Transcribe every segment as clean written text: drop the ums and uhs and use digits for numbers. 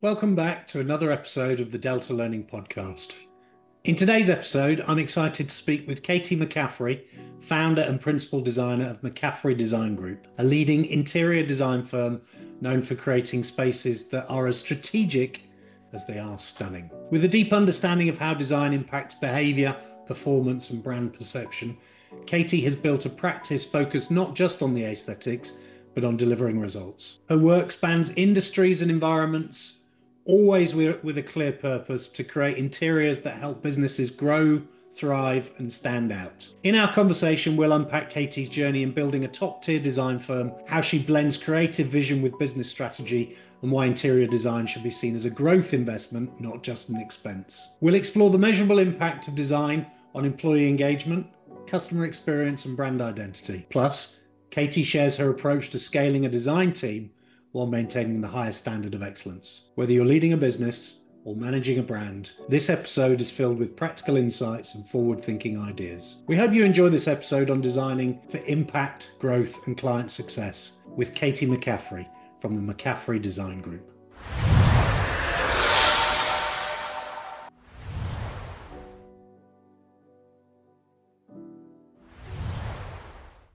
Welcome back to another episode of the Delta Learning Podcast. In today's episode, I'm excited to speak with Katie McCaffrey, founder and principal designer of McCaffrey Design Group, a leading interior design firm known for creating spaces that are as strategic as they are stunning. With a deep understanding of how design impacts behaviour, performance, and brand perception, Katie has built a practice focused not just on the aesthetics, but on delivering results. Her work spans industries and environments, always with a clear purpose to create interiors that help businesses grow, thrive, and stand out. In our conversation, we'll unpack Katie's journey in building a top-tier design firm, how she blends creative vision with business strategy, and why interior design should be seen as a growth investment, not just an expense. We'll explore the measurable impact of design on employee engagement, customer experience, and brand identity. Plus, Katie shares her approach to scaling a design team while maintaining the highest standard of excellence. Whether you're leading a business or managing a brand, this episode is filled with practical insights and forward-thinking ideas. We hope you enjoy this episode on designing for impact, growth, and client success with Katie McCaffrey from the McCaffrey Design Group.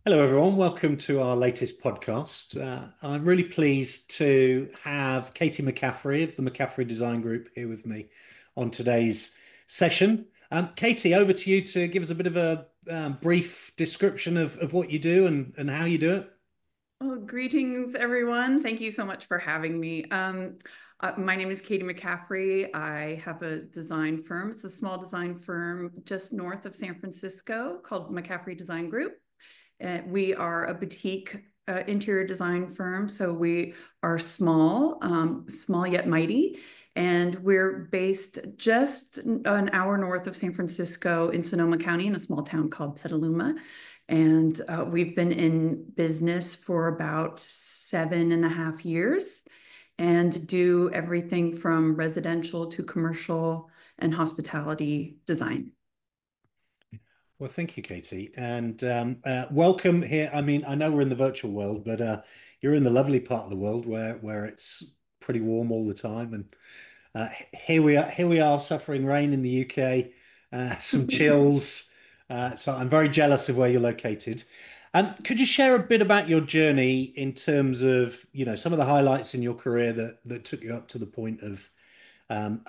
Hello, everyone. Welcome to our latest podcast. I'm really pleased to have Katie McCaffrey of the McCaffrey Design Group here with me on today's session. Katie, over to you to give us a bit of a brief description of what you do and how you do it. Well, greetings, everyone. Thank you so much for having me. My name is Katie McCaffrey. I have a design firm. It's a small design firm just north of San Francisco called McCaffrey Design Group. We are a boutique interior design firm, so we are small, small yet mighty, and we're based just an hour north of San Francisco in Sonoma County in a small town called Petaluma. And we've been in business for about 7.5 years and do everything from residential to commercial and hospitality design. Well, thank you, Katie, and welcome here. I mean, I know we're in the virtual world, but you're in the lovely part of the world where it's pretty warm all the time. And here we are suffering rain in the UK, some chills. So I'm very jealous of where you're located. Could you share a bit about your journey in terms of, some of the highlights in your career that took you up to the point of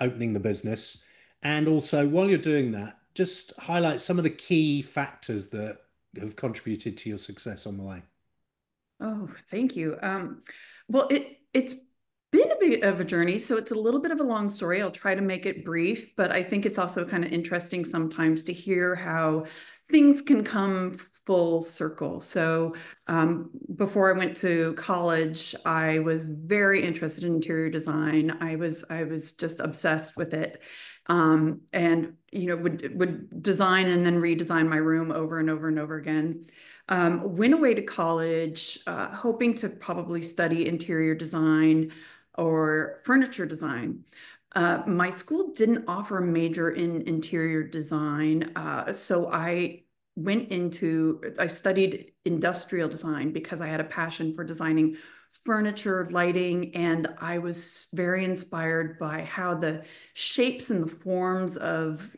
opening the business? And also, while you're doing that, just highlight some of the key factors that have contributed to your success on the way. Oh, thank you. Well, it's been a bit of a journey, so it's a little bit of a long story. I'll try to make it brief, but I think it's also kind of interesting sometimes to hear how things can come full circle. So before I went to college, I was very interested in interior design. I was just obsessed with it. And would design and then redesign my room over and over and over again. Went away to college, hoping to probably study interior design or furniture design. My school didn't offer a major in interior design, so I studied industrial design because I had a passion for designing furniture, lighting, and I was very inspired by how the shapes and the forms of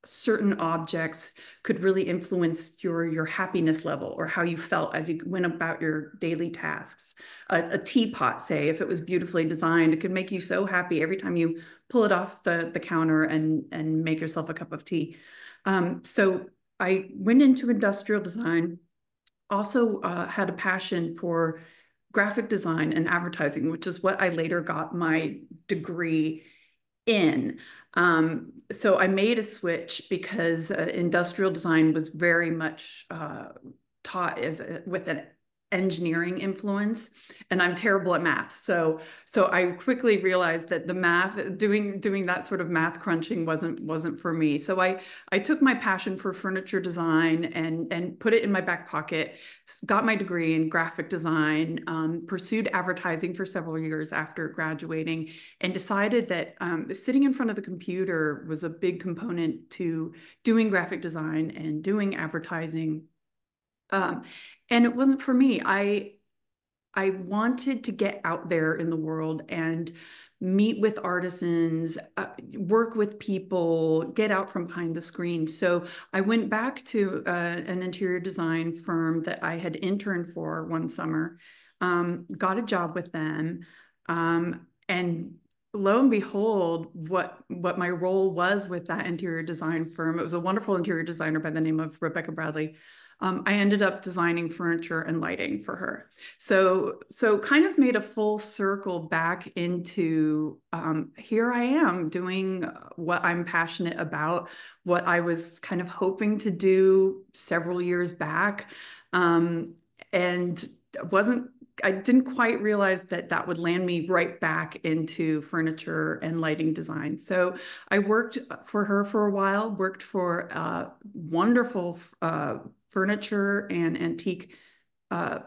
certain objects could really influence your happiness level or how you felt as you went about your daily tasks. A teapot, say, if it was beautifully designed, it could make you so happy every time you pull it off the counter and make yourself a cup of tea. So I went into industrial design, also had a passion for graphic design and advertising, which is what I later got my degree in. So I made a switch because industrial design was very much taught with an engineering influence, and I'm terrible at math. So I quickly realized that the math, doing that sort of math crunching wasn't for me. So I took my passion for furniture design and put it in my back pocket, got my degree in graphic design, pursued advertising for several years after graduating, and decided that sitting in front of the computer was a big component to doing graphic design and doing advertising. And it wasn't for me. I wanted to get out there in the world and meet with artisans, work with people, get out from behind the screen. So I went back to an interior design firm that I had interned for one summer, got a job with them, and lo and behold, what my role was with that interior design firm, it was a wonderful interior designer by the name of Rebecca Bradley. I ended up designing furniture and lighting for her. So kind of made a full circle back into here I am doing what I'm passionate about, what I was kind of hoping to do several years back, and wasn't I didn't quite realize that that would land me right back into furniture and lighting design. So I worked for her for a while, worked for wonderful furniture and antique uh,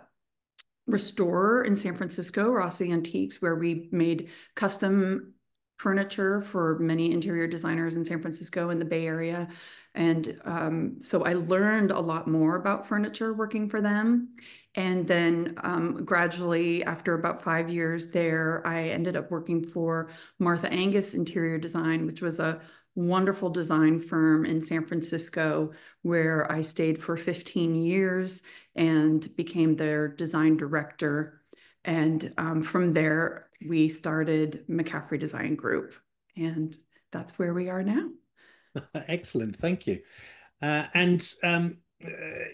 restorer in San Francisco, Rossi Antiques, where we made custom furniture for many interior designers in San Francisco and the Bay Area. And so I learned a lot more about furniture working for them. And then gradually, after about 5 years there, I ended up working for Martha Angus Interior Design, which was a wonderful design firm in San Francisco, where I stayed for 15 years and became their design director. And from there, we started McCaffrey Design Group. And that's where we are now. Excellent, thank you. And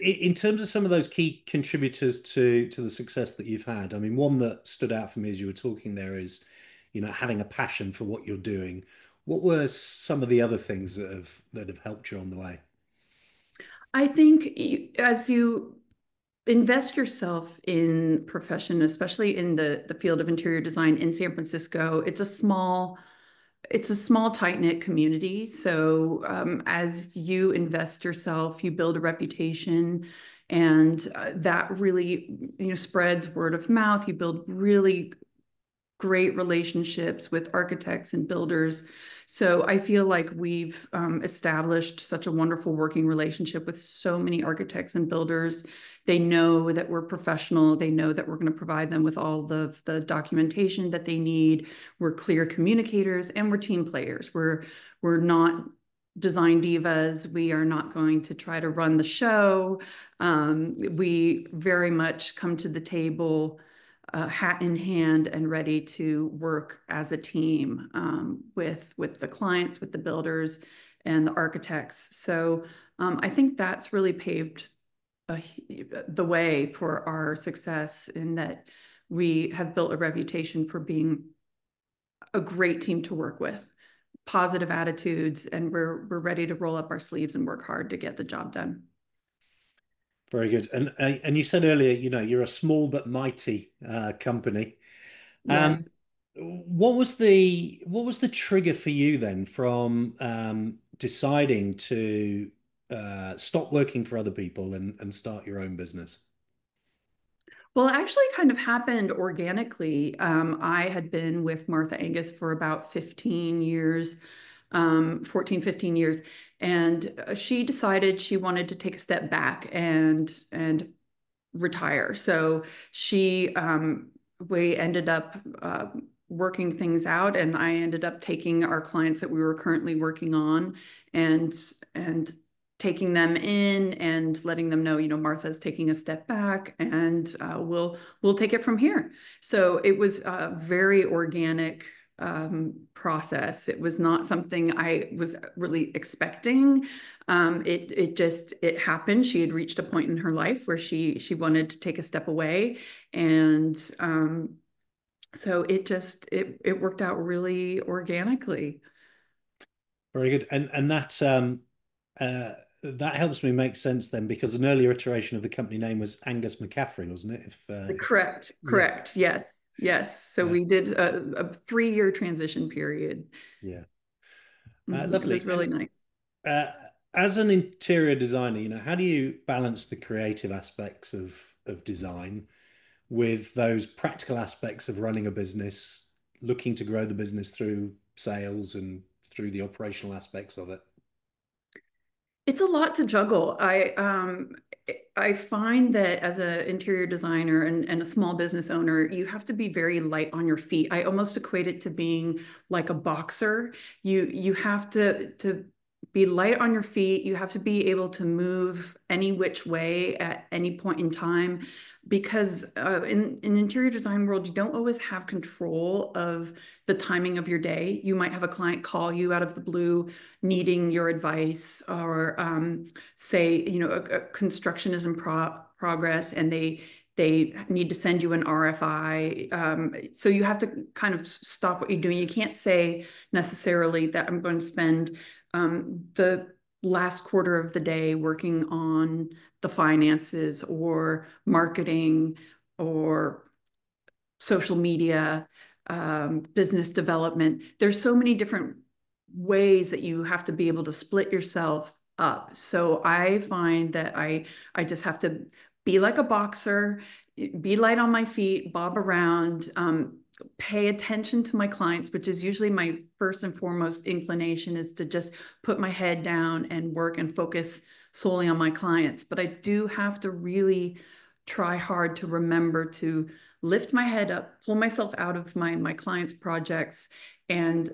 in terms of some of those key contributors to the success that you've had, I mean, one that stood out for me as you were talking there is, having a passion for what you're doing. What were some of the other things that have helped you on the way? I think as you invest yourself in profession, especially in the field of interior design in San Francisco, it's a small, tight-knit community. So as you invest yourself, you build a reputation, and that really, spreads word of mouth. You build really great relationships with architects and builders. So I feel like we've established such a wonderful working relationship with so many architects and builders. They know that we're professional. They know that we're going to provide them with all the documentation that they need. We're clear communicators, and we're team players. We're not design divas. We are not going to try to run the show. We very much come to the table hat in hand and ready to work as a team with the clients, with the builders, and the architects. So I think that's really paved the way for our success, in that we have built a reputation for being a great team to work with, positive attitudes, and we're ready to roll up our sleeves and work hard to get the job done. Very good. And you said earlier, you're a small but mighty company. Yes. Um, what was the trigger for you then from deciding to stop working for other people and start your own business? Well, it actually kind of happened organically. I had been with Martha Angus for about 15 years, 14, 15 years. And she decided she wanted to take a step back and retire. So we ended up working things out, and I ended up taking our clients that we were currently working on and and taking them in and letting them know, Martha's taking a step back, and we'll take it from here. So it was a very organic process. It was not something I was really expecting. It happened. She had reached a point in her life where she wanted to take a step away, and so it worked out really organically. Very good. And that helps me make sense then, because an earlier iteration of the company name was Angus McCaffrey, wasn't it? If Correct, Yeah, correct. Yes, yes. So uh, we did a 3-year transition period. yeah. It Lovely. was really And nice. uh, as an interior designer, how do you balance the creative aspects of design with those practical aspects of running a business, looking to grow the business through sales and through the operational aspects of it? It's a lot to juggle. I find that as an interior designer and a small business owner, you have to be very light on your feet. I almost equate it to being like a boxer. You have to be light on your feet. You have to be able to move any which way at any point in time, because in interior design world, you don't always have control of the timing of your day. You might have a client call you out of the blue needing your advice, or say, a construction is in progress and they need to send you an RFI. So you have to kind of stop what you're doing. You can't say necessarily that I'm going to spend the last quarter of the day working on the finances or marketing or social media, business development. There's so many different ways that you have to be able to split yourself up. So I find that I just have to be like a boxer, be light on my feet, bob around, pay attention to my clients, which is usually my first and foremost inclination, is to just put my head down and work and focus solely on my clients. But I do have to really try hard to remember to lift my head up, pull myself out of my clients' projects, and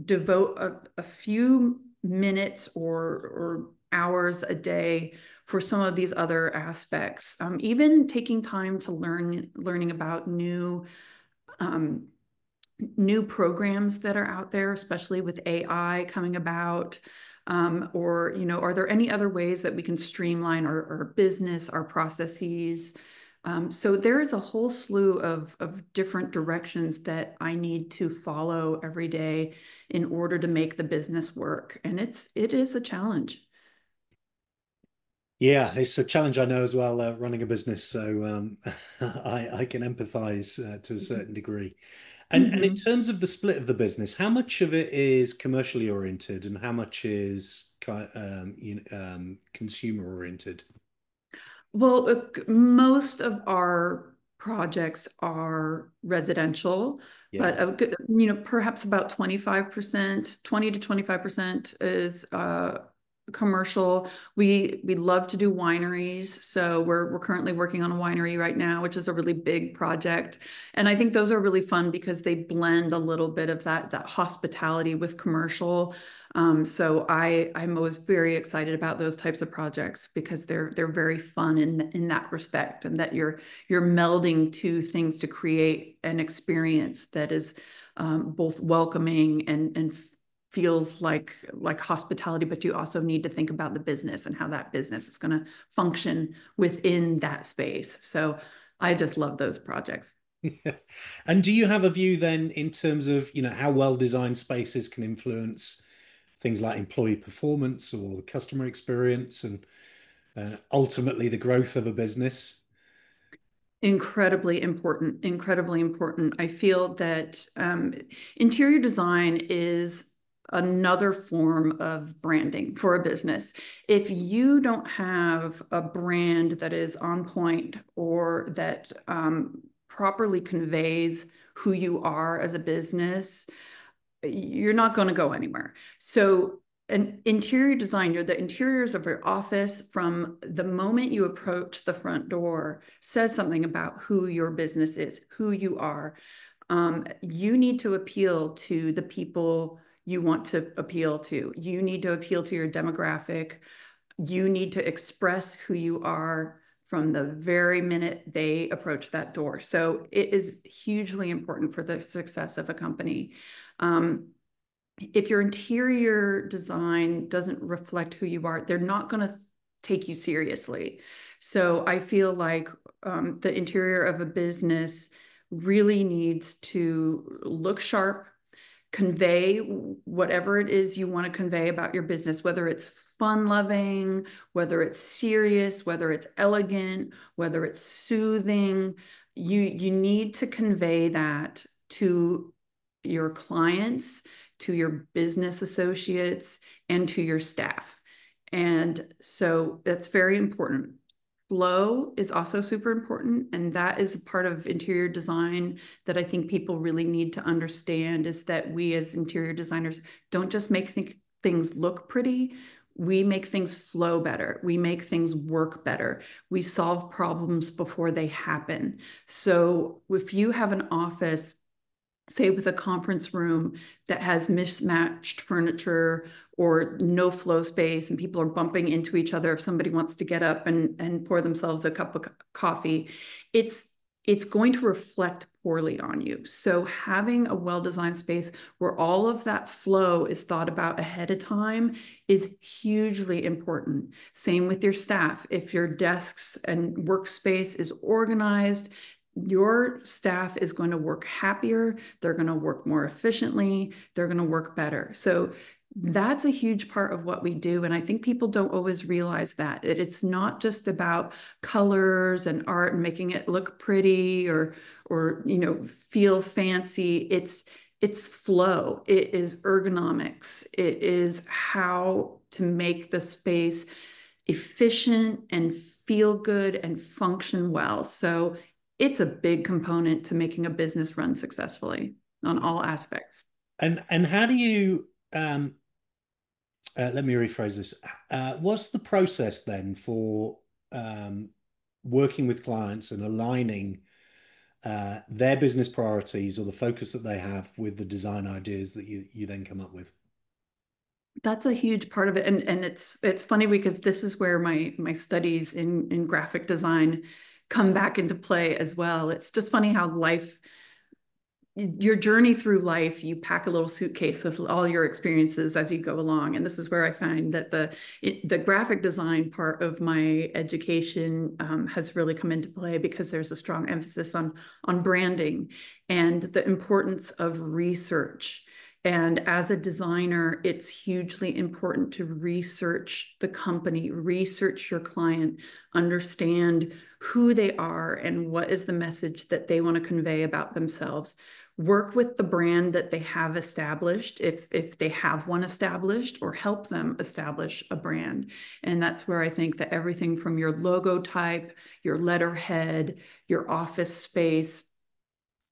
devote a few minutes or hours a day for some of these other aspects. Even taking time to learning about new programs that are out there, especially with AI coming about. Or, are there any other ways that we can streamline our business, our processes? So there is a whole slew of different directions that I need to follow every day in order to make the business work. And it is a challenge. Yeah, it's a challenge I know as well, running a business. So I can empathize to a certain degree. And in Mhm. terms of the split of the business, how much of it is commercially oriented and how much is consumer oriented? Well, most of our projects are residential, Yeah. but perhaps about 25%, 20 to 25% is commercial. We love to do wineries, so we're currently working on a winery right now, which is a really big project. And I think those are really fun because they blend a little bit of that hospitality with commercial. So I'm always very excited about those types of projects because they're very fun in that respect, and that you're melding two things to create an experience that is both welcoming and feels like hospitality, but you also need to think about the business and how that business is going to function within that space. So I just love those projects. Yeah. And do you have a view then in terms of, how well designed spaces can influence things like employee performance or the customer experience and ultimately the growth of a business? Incredibly important, incredibly important. I feel that interior design is another form of branding for a business. If you don't have a brand that is on point or that properly conveys who you are as a business, you're not going to go anywhere. So an interior design, the interiors of your office from the moment you approach the front door says something about who your business is, who you are. You need to appeal to the people you want to appeal to. You need to appeal to your demographic. You need to express who you are from the very minute they approach that door. So it is hugely important for the success of a company. Um, if your interior design doesn't reflect who you are, they're not going to take you seriously. So I feel like the interior of a business really needs to look sharp, convey whatever it is you want to convey about your business, whether it's fun loving, whether it's serious, whether it's elegant, whether it's soothing. You need to convey that to your clients, to your business associates, and to your staff. And so that's very important. Flow is also super important, and that is a part of interior design that I think people really need to understand, is that we as interior designers don't just make things look pretty. We make things flow better. We make things work better. We solve problems before they happen. So if you have an office, say with a conference room that has mismatched furniture or no flow space and people are bumping into each other if somebody wants to get up and pour themselves a cup of coffee, it's it's going to reflect poorly on you. So having a well-designed space where all of that flow is thought about ahead of time is hugely important. Same with your staff. If your desks and workspace is organized, your staff is going to work happier, they're going to work more efficiently, they're going to work better. So that's a huge part of what we do. And I think people don't always realize that. It's not just about colors and art and making it look pretty or feel fancy. It's flow. It is ergonomics. It is how to make the space efficient and feel good and function well. So it's a big component to making a business run successfully on all aspects. And how do you let me rephrase this. What's the process then for um, working with clients and aligning their business priorities or the focus that they have with the design ideas that you then come up with? That's a huge part of it. And it's funny because this is where my studies in graphic design come back into play as well. It's just funny how your journey through life, you pack a little suitcase with all your experiences as you go along. And this is where I find that the graphic design part of my education has really come into play because there's a strong emphasis on branding and the importance of research. And as a designer, it's hugely important to research the company, research your client, understand who they are and what is the message that they want to convey about themselves. Work with the brand that they have established, if they have one established, or help them establish a brand. And that's where I think that everything from your logo type, your letterhead, your office space,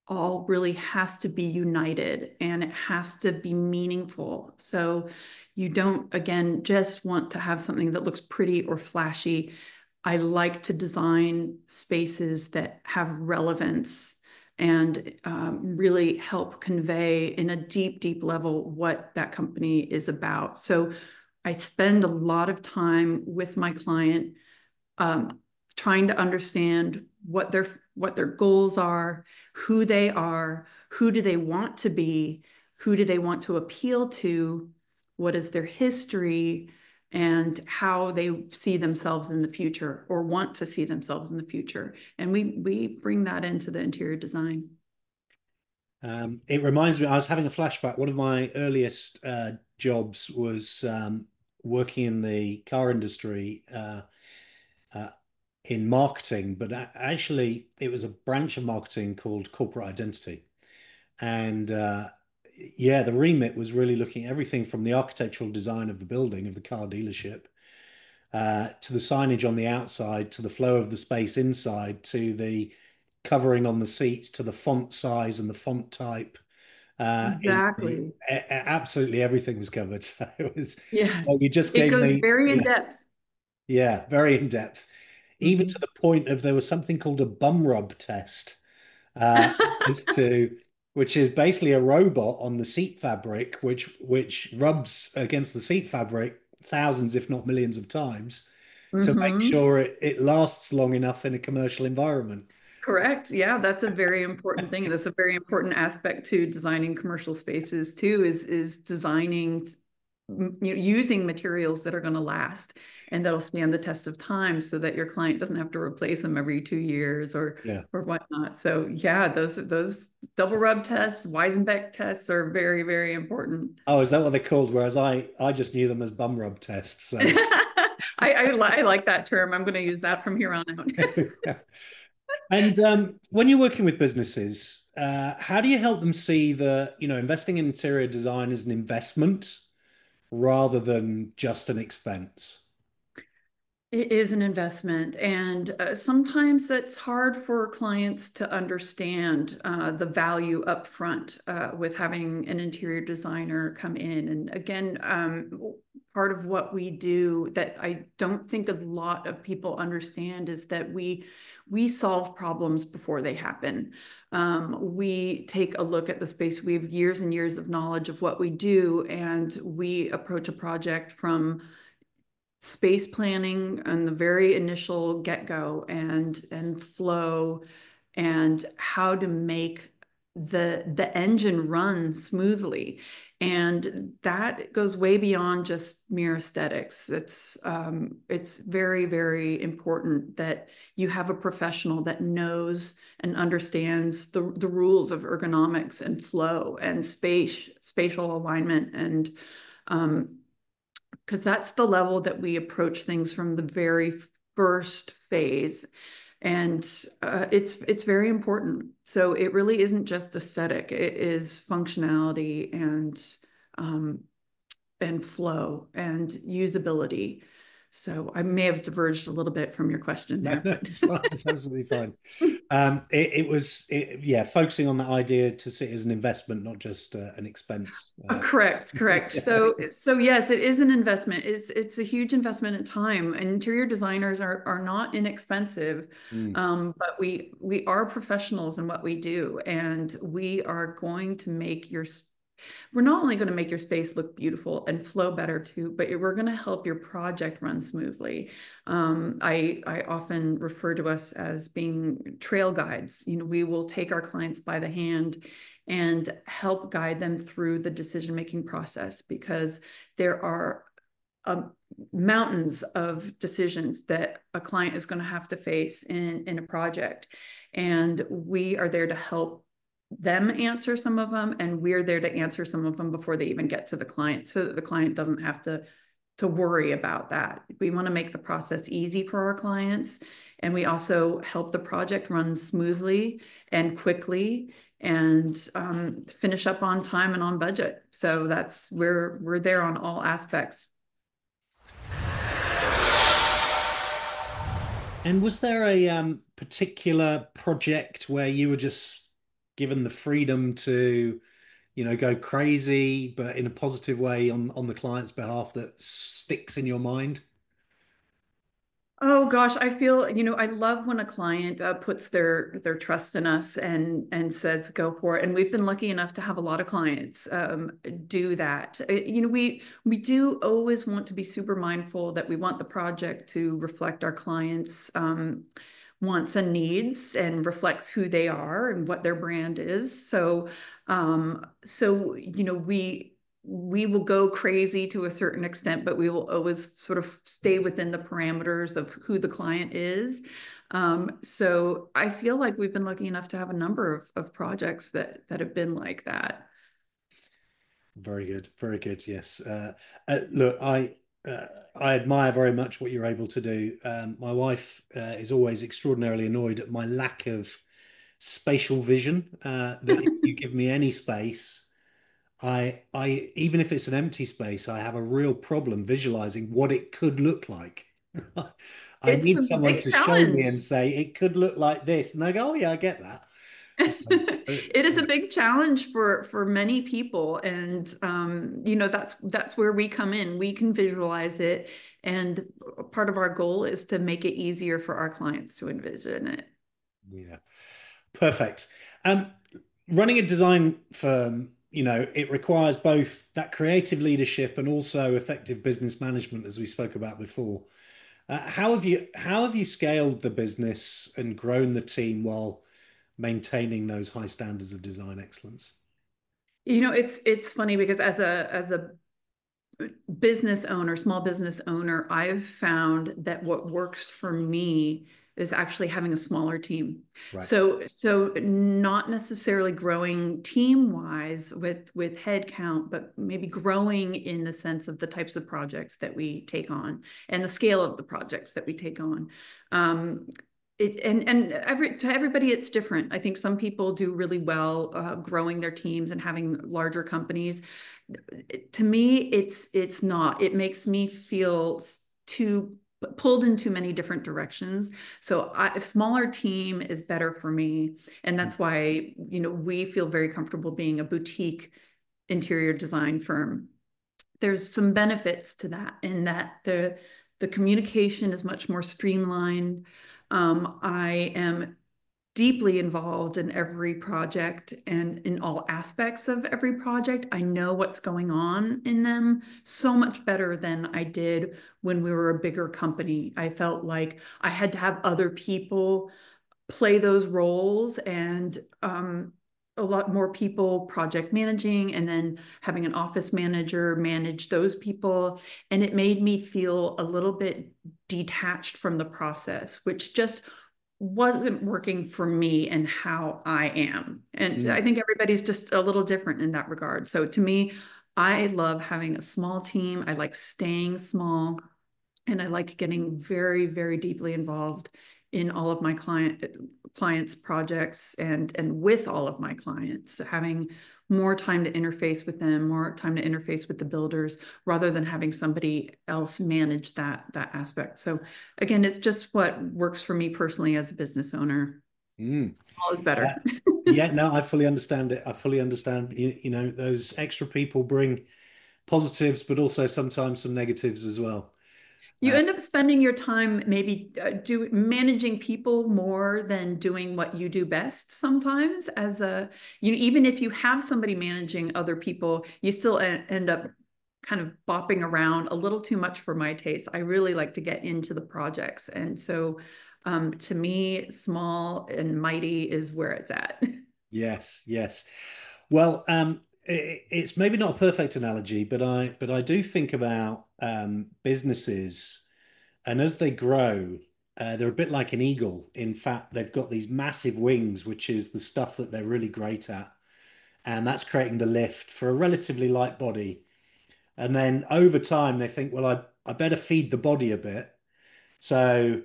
all really has to be united and it has to be meaningful. So you don't, again, just want to have something that looks pretty or flashy. I like to design spaces that have relevance and really help convey in a deep, deep level what that company is about. So I spend a lot of time with my client um, trying to understand what their goals are, who they are, who do they want to be, who do they want to appeal to, what is their history, and how they see themselves in the future or want to see themselves in the future. And we bring that into the interior design. It reminds me, I was having a flashback. One of my earliest jobs was working in the car industry uh, in marketing, but actually, it was a branch of marketing called corporate identity. And yeah, the remit was really looking at everything from the architectural design of the building of the car dealership to the signage on the outside, to the flow of the space inside, to the covering on the seats, to the font size and the font type. Exactly. Absolutely everything was covered. So it was, Yeah. you just It gave goes me, very in yeah, depth. yeah, very in depth. Even to Mhm. the point of there was something called a bum rub test, uh, as to which is basically a robot on the seat fabric, which rubs against the seat fabric thousands, if not millions of times to make Mhm. sure it lasts long enough in a commercial environment. Correct. Yeah, that's a very important thing. That's a very important aspect to designing commercial spaces too, is designing, using materials that are going to last and that'll stand the test of time so that your client doesn't have to replace them every 2 years Yeah. or whatnot. So yeah, those double rub tests, Weisenbeck tests are very, very important. Oh, is that what they're called? Whereas I just knew them as bum rub tests. So I like that term. I'm going to use that from here on out. and when you're working with businesses, how do you help them see that, investing in interior design is an investment rather than just an expense? It is an investment, and sometimes that's hard for clients to understand the value up front with having an interior designer come in. And again, part of what we do that I don't think a lot of people understand is that we solve problems before they happen. We take a look at the space. We have years and years of knowledge of what we do, and we approach a project from space planning and the very initial get-go and flow and how to make the engine run smoothly. And that goes way beyond just mere aesthetics. It's very, very important that you have a professional that knows and understands the rules of ergonomics and flow and spatial alignment, and because that's the level that we approach things from the very first phase. And it's very important. So it really isn't just aesthetic; it is functionality and flow and usability. So I may have diverged a little bit from your question there. No, it's fine. It's absolutely fine. Yeah, focusing on that idea to see it as an investment, not just an expense. Correct. Yeah. So yes, it is an investment. It's a huge investment in time. Interior designers are not inexpensive, but we are professionals in what we do, and we are going to make we're not only going to make your space look beautiful and flow better too, but we're going to help your project run smoothly. I often refer to us as being trail guides. We will take our clients by the hand and help guide them through the decision-making process, because there are mountains of decisions that a client is going to have to face in a project. And we are there to help them answer some of them, and we're there to answer some of them before they even get to the client, so that the client doesn't have to worry about that. We want to make the process easy for our clients, and we also help the project run smoothly and quickly and finish up on time and on budget. So that's we're there on all aspects. And was there a particular project where you were just given the freedom to, go crazy, but in a positive way on the client's behalf, that sticks in your mind? Oh gosh, I feel, I love when a client puts their trust in us and says go for it. And we've been lucky enough to have a lot of clients do that. We do always want to be super mindful that we want the project to reflect our clients' wants and needs, and reflects who they are and what their brand is. We will go crazy to a certain extent, but we will always sort of stay within the parameters of who the client is. So I feel like we've been lucky enough to have a number of projects that have been like that. Very good, very good. Yes. Look, I admire very much what you're able to do. My wife is always extraordinarily annoyed at my lack of spatial vision. That if you give me any space, I even if it's an empty space, I have a real problem visualizing what it could look like. I It's a need someone big to show me challenge. and say it could look like this, and I go, "Oh yeah, I get that." It is a big challenge for many people, and that's where we come in. We can visualize it, and part of our goal is to make it easier for our clients to envision it. Yeah, perfect. Um, Running a design firm, it requires both that creative leadership and also effective business management, as we spoke about before. How have you scaled the business and grown the team while maintaining those high standards of design excellence? It's funny because as a business owner, small business owner, I've found that what works for me is actually having a smaller team. Right. So not necessarily growing team wise with head count, but maybe growing in the sense of the types of projects that we take on and the scale of the projects that we take on. To everybody it's different. I think some people do really well growing their teams and having larger companies. To me, it's not. It makes me feel too pulled in too many different directions. So a smaller team is better for me, and that's why we feel very comfortable being a boutique interior design firm. there's some benefits to that in that the communication is much more streamlined. I am deeply involved in every project and in all aspects of every project. I know what's going on in them so much better than I did when we were a bigger company. I felt like I had to have other people play those roles, and a lot more people project managing, and then having an office manager manage those people. And it made me feel a little bit detached from the process, which just wasn't working for me and how I am. And I Mm. think everybody's just a little different in that regard. So to me, I love having a small team. I like staying small, and I like getting very, very deeply involved in all of my clients' projects, and with all of my clients, having more time to interface with them, more time to interface with the builders, rather than having somebody else manage that aspect. So again, it's just what works for me personally as a business owner. Mm. All is Yeah. better. Yeah, no, I fully understand it. I fully understand. Those extra people bring positives, but also sometimes some negatives as well. You end up spending your time maybe managing people more than doing what you do best sometimes. Even if you have somebody managing other people, you still end up kind of bopping around a little too much for my taste. I really like to get into the projects. And so to me, small and mighty is where it's at. Yes, yes. Well, it's maybe not a perfect analogy, but I do think about businesses, and as they grow, they're a bit like an eagle. In fact, they've got these massive wings, which is the stuff that they're really great at, and that's creating the lift for a relatively light body. And then over time, they think, well, I better feed the body a bit. So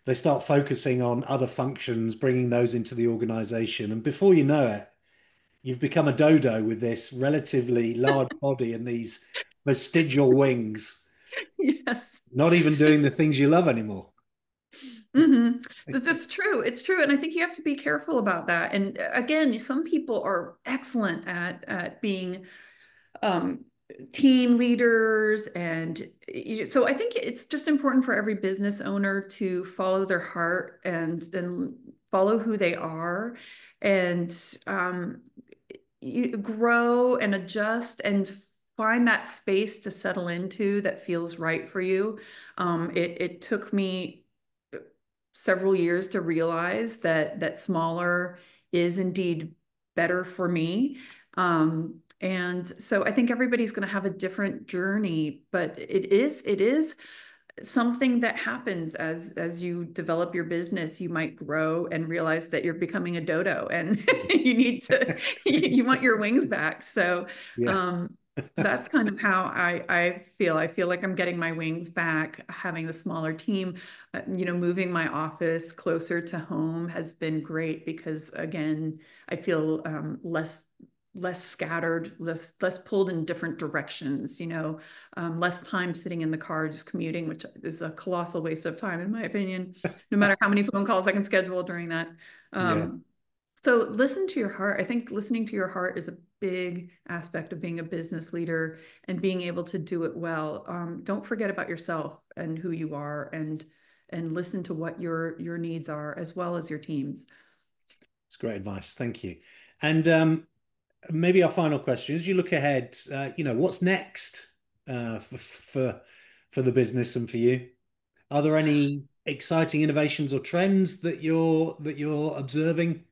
they start focusing on other functions, bringing those into the organization. And before you know it, you've become a dodo with this relatively large body and these vestigial wings, Yes. not even doing the things you love anymore. Mm-hmm. It's true. It's true. And I think you have to be careful about that. And again, some people are excellent at being um, team leaders. And so I think it's just important for every business owner to follow their heart and follow who they are, and you grow and adjust and find that space to settle into that feels right for you. It took me several years to realize that smaller is indeed better for me. And so I think everybody's going to have a different journey, but it is something that happens as you develop your business. You might grow and realize that you're becoming a dodo, and you need to you want your wings back. So Yeah. um that's kind of how I feel. I feel like I'm getting my wings back, having the smaller team. Moving my office closer to home has been great because, again, I feel less scattered, less pulled in different directions. Less time sitting in the car just commuting, which is a colossal waste of time, in my opinion, no matter how many phone calls I can schedule during that. Yeah. So listen to your heart. I think listening to your heart is a big aspect of being a business leader and being able to do it well. Don't forget about yourself and who you are, and listen to what your needs are as well as your team's. It's great advice. Thank you. And maybe our final question, as you look ahead, what's next for the business and for you? Are there any exciting innovations or trends that you're observing?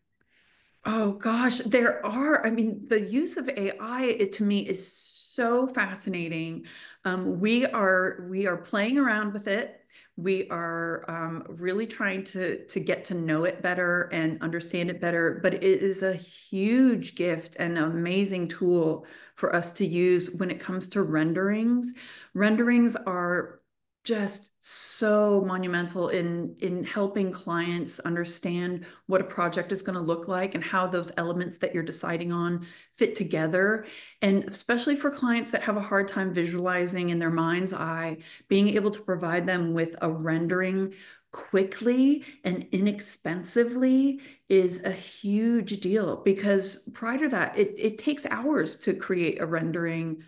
Oh gosh, there are. I mean, the use of AI, to me, is so fascinating. We are playing around with it. We are really trying to get to know it better and understand it better. But it is a huge gift and an amazing tool for us to use when it comes to renderings. Renderings are just so monumental in helping clients understand what a project is going to look like and how those elements that you're deciding on fit together. And especially for clients that have a hard time visualizing in their mind's eye, being able to provide them with a rendering quickly and inexpensively is a huge deal, because prior to that, it takes hours to create a rendering.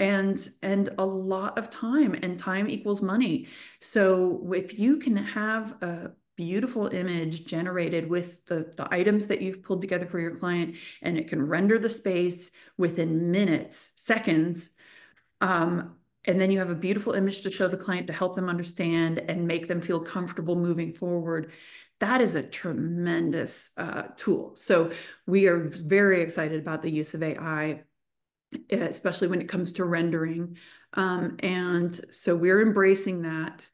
and a lot of time, and time equals money. So if you can have a beautiful image generated with the items that you've pulled together for your client, and it can render the space within minutes, seconds, and then you have a beautiful image to show the client to help them understand and make them feel comfortable moving forward. That is a tremendous tool. So we are very excited about the use of AI, especially when it comes to rendering. And so we're embracing that.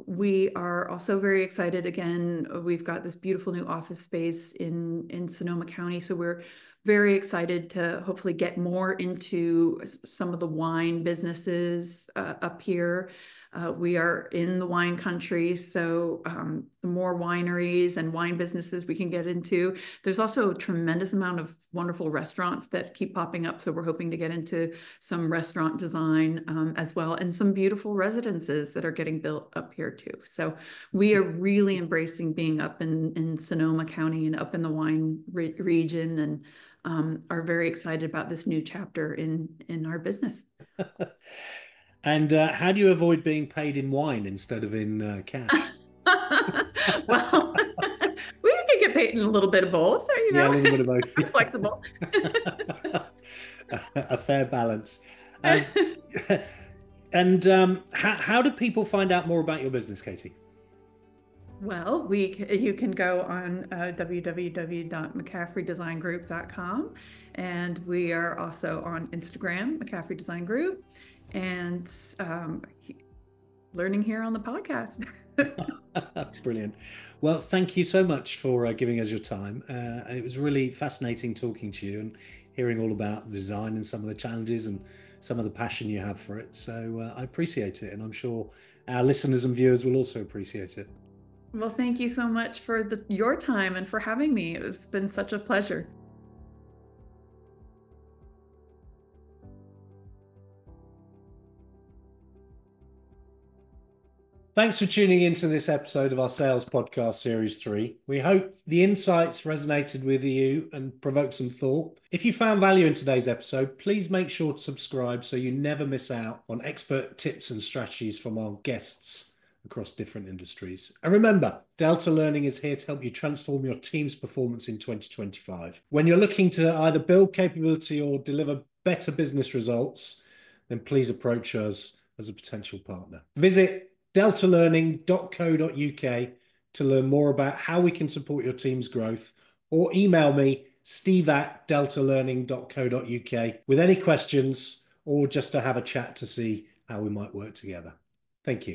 We are also very excited. Again, we've got this beautiful new office space in Sonoma County. So we're very excited to hopefully get more into some of the wine businesses up here. We are in the wine country, so the more wineries and wine businesses we can get into. There's also a tremendous amount of wonderful restaurants that keep popping up, so we're hoping to get into some restaurant design as well, and some beautiful residences that are getting built up here too. So we are really embracing being up in Sonoma County and up in the wine region, and are very excited about this new chapter in our business. And how do you avoid being paid in wine instead of in cash? Well, we can get paid in a little bit of both, Yeah, a little bit of both. Flexible. A fair balance. And how do people find out more about your business, Katie? Well, you can go on www.mccafferydesignGroup.com, and we are also on Instagram, McCaffrey Design Group, and learning here on the podcast. Brilliant. Well, thank you so much for giving us your time. And it was really fascinating talking to you and hearing all about the design and some of the challenges and some of the passion you have for it. So I appreciate it, and I'm sure our listeners and viewers will also appreciate it. Well, thank you so much for your time and for having me. It's been such a pleasure. Thanks for tuning into this episode of our Sales Podcast Series 3. We hope the insights resonated with you and provoked some thought. If you found value in today's episode, please make sure to subscribe so you never miss out on expert tips and strategies from our guests across different industries. And remember, Delta Learning is here to help you transform your team's performance in 2025. When you're looking to either build capability or deliver better business results, then please approach us as a potential partner. Visit deltalearning.co.uk to learn more about how we can support your team's growth, or email me, steve@deltalearning.co.uk, with any questions or just to have a chat to see how we might work together. Thank you.